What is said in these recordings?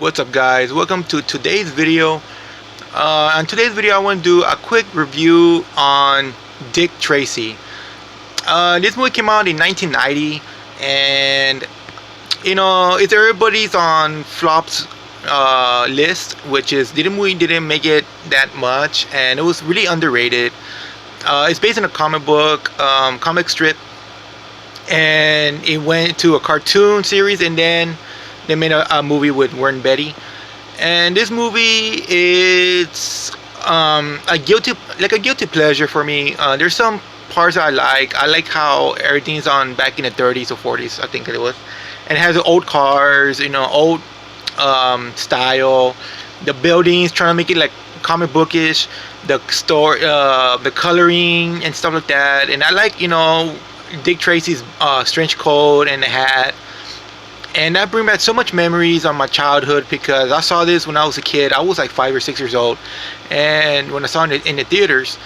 What's up, guys? Welcome to today's video. On today's video, I want to do a quick review on Dick Tracy. This movie came out in 1990, and it's everybody's on flops list, which is the movie didn't make it that much, and it was really underrated. It's based on a comic book, comic strip, and it went to a cartoon series, and then they made a movie with Warren Beatty. And this movie is a guilty pleasure for me. There's some parts I like. I like how everything's on back in the 30s or 40s, I think it was, and it has old cars, old style. The buildings, trying to make it like comic bookish. The store, the coloring and stuff like that. And I like Dick Tracy's trench coat and the hat. And that brings back so much memories on my childhood, because I saw this when I was a kid. I was like 5 or 6 years old, and when I saw it in the theaters,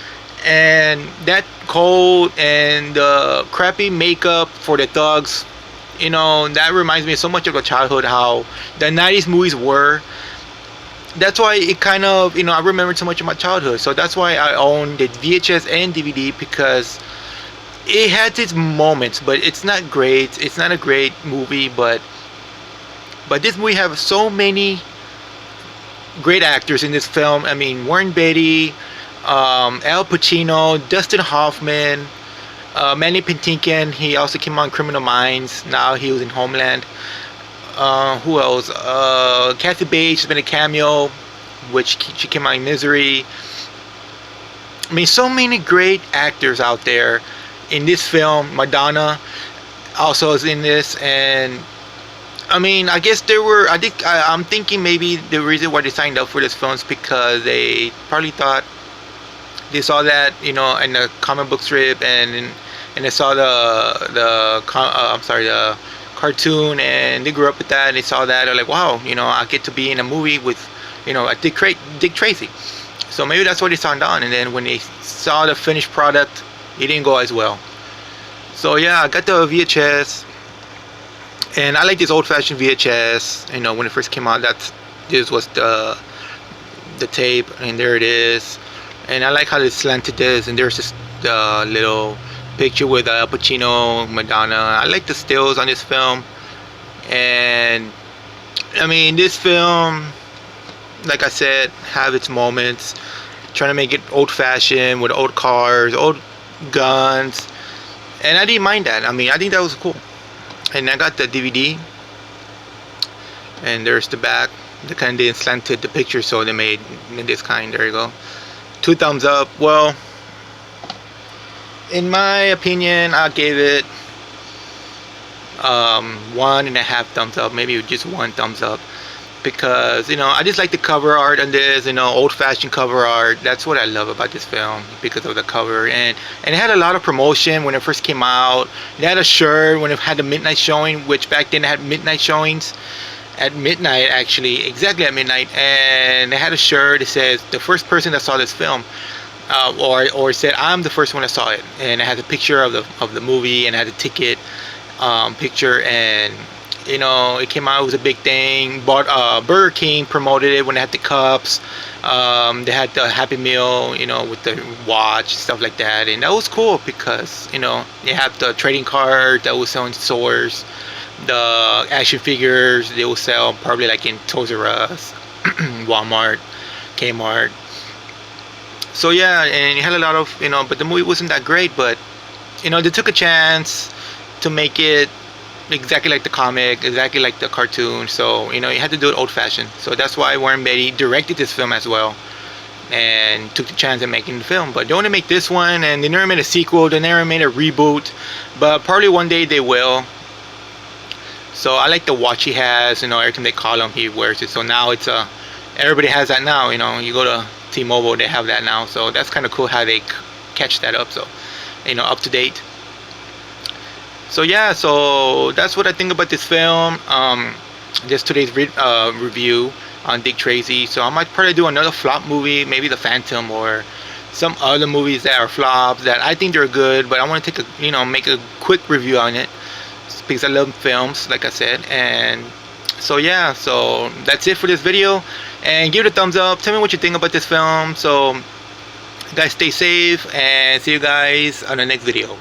and that coat and the crappy makeup for the thugs, that reminds me so much of the childhood, how the 90s movies were. That's why it kind of, I remembered so much of my childhood. So that's why I own the VHS and DVD, because it had its moments, but it's not great. It's not a great movie, but this movie has so many great actors in this film. I mean, Warren Beatty, Al Pacino, Dustin Hoffman, Manny Patinkin. He also came on Criminal Minds. Now he was in Homeland. Who else? Kathy Bates has been a cameo, which she came on in Misery. I mean, so many great actors out there in this film. Madonna also is in this, and I mean, I guess I'm thinking maybe the reason why they signed up for this film is because they probably thought they saw that in the comic book strip, and they saw the cartoon, and they grew up with that, and they saw that, they're like, wow, I get to be in a movie with Dick Tracy. So maybe that's what they signed on, and then when they saw the finished product, it didn't go as well. So yeah, I got the VHS, and I like this old-fashioned VHS. When it first came out, this was the tape, and there it is. And I like how they slanted this, and there's this little picture with Al Pacino, Madonna. I like the stills on this film, and I mean, this film, like I said, have its moments. Trying to make it old-fashioned with old cars, old guns, and I didn't mind that. I mean, I think that was cool. And I got the DVD, and there's the back. They kind of slanted the picture, so they made this kind. There you go. 2 thumbs up. Well, in my opinion, I gave it 1.5 thumbs up, maybe just 1 thumbs up, because I just like the cover art on this, old-fashioned cover art. That's what I love about this film, because of the cover, and it had a lot of promotion when it first came out. It had a shirt when it had the midnight showing, which back then it had midnight showings at midnight, actually, exactly at midnight, and they had a shirt that says the first person that saw this film, or said I'm the first one that saw it, and it had a picture of the movie, and it had a ticket picture, and it came out, it was a big thing. Burger King promoted it when they had the cups. They had the Happy Meal, with the watch, stuff like that. And that was cool, because, they have the trading card that was selling stores. The action figures, they will sell probably like in Toys R Us, Walmart, Kmart. So yeah, and it had a lot of, but the movie wasn't that great, but, they took a chance to make it exactly like the comic, exactly like the cartoon. So you had to do it old-fashioned. So that's why Warren Beatty directed this film as well, and took the chance of making the film. But they want to make this one, and they never made a sequel, they never made a reboot, but probably one day they will. So I like the watch he has, every time they call him, he wears it. So now it's everybody has that now. You go to T-Mobile, they have that now. So that's kind of cool how they catch that up. So up to date. So yeah, so that's what I think about this film. Just today's review on Dick Tracy. So I might probably do another flop movie, maybe The Phantom, or some other movies that are flops that I think they're good, but I want to take make a quick review on it, because I love films, like I said. And So yeah, so that's it for this video, and give it a thumbs up. Tell me what you think about this film. So guys, stay safe and see you guys on the next video.